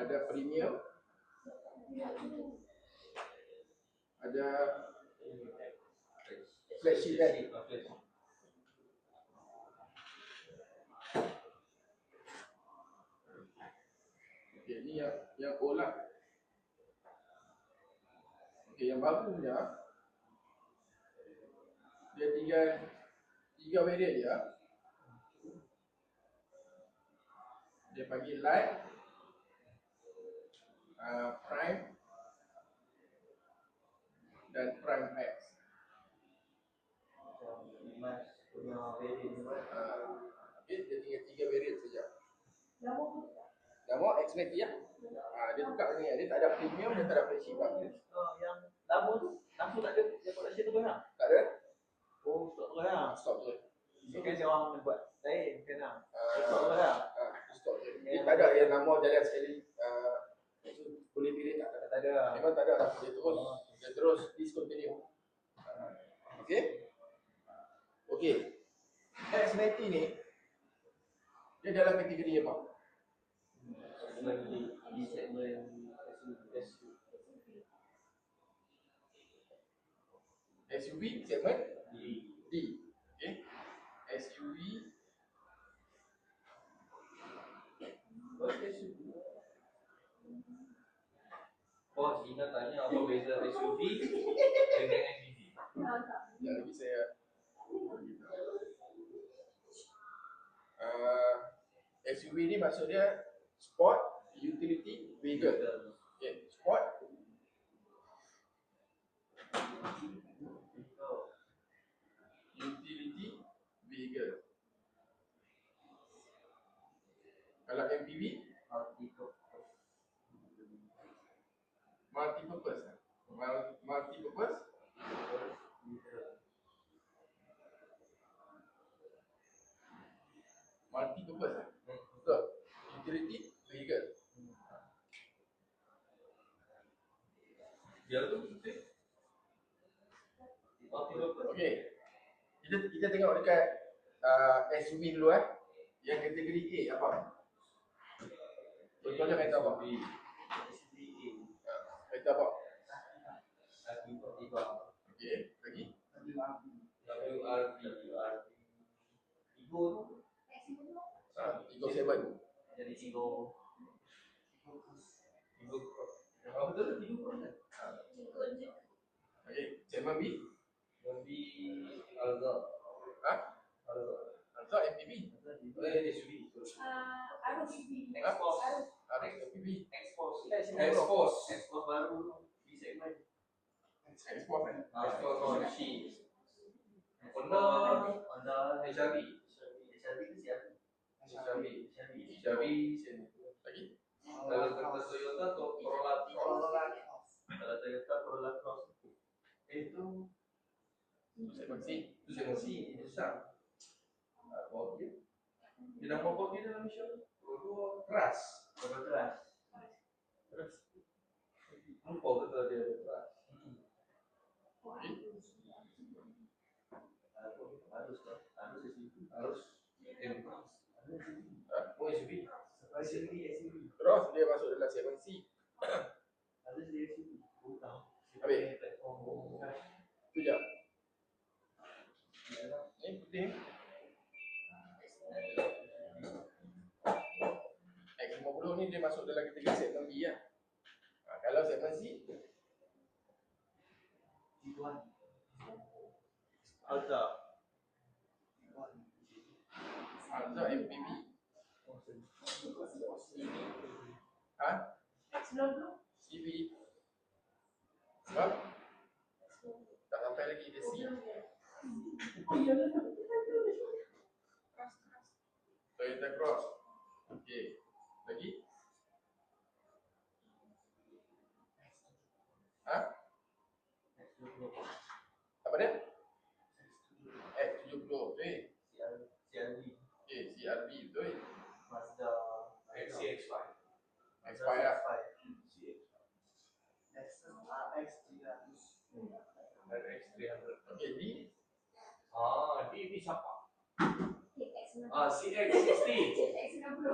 ada premium, ada flagship kan. Okay, ni yang old lah. Okay, yang baru punya dia tinggal 3 variant je. Dia panggil Light, Prime dan Prime X. Okay, dia tinggal 3 variant saja. Nama X90 ya. Dia tukar ni, dia tak ada premium, dia tak ada flagship lah. Yang lama tu langsung tak ada dia collection tu kan? Tak ada? Oh, stop terus lah. Stop tu. So kan orang buat lain kan lah. Stop terus lah. Stop tu. Dia tak ada yang nama jalan sekali. Boleh pilih tak? Tak ada. Memang tak ada lah. Dia terus discontinue. Okay? Okay. X90 ni dia dalam kategori apa? Di segmen SUV segmen D. Okay. SUV. Oh, Ina tanya apa beza SUV dengan MPV? Sekejap lagi saya SUV ni maksud dia Sport Utility Vehicle. Okay, Sport Utility Vehicle. Kalau MPV multi-purpose. Multi-purpose betul. Utility Vehicle. Dia tu Okey. Kita tengok dekat SUV dulu Yang kategori A apa? Contohnya kereta apa? Kereta apa? Okey, lagi? Ego 7. jadi Tigo. Apa betul Tigo kan? Okey, segmen B. Alza. Alza MPV. SUV. MPV. Expose baru di segmen. Export kan? Expose Honda HRV. HRV tu siapa? HRV sini. Lagi? Kalau kereta Toyota Corolla Cross. Kalau Toyota Corolla Cross itu Segmen C. itu segmen C itu besar. Apa dia? Bidang pokok dia dalam Malaysia dua keras. Lupa betul dia keras. Harus SUV. Terus dia masuk dalam segmen C. Habis. Tu je. Ni putih. X50 ni dia masuk dalam kategori segmen B lah. Kalau segmen C, Alza MPV. CV. Sebab tak sampai lagi dia C. Toyota Cross. Okey. Lagi? Apa dia? X70 betul. Okey, CRV betul. Mazda XC5 X5 lah. X300. Okey, D. D siapa? CX60. X90.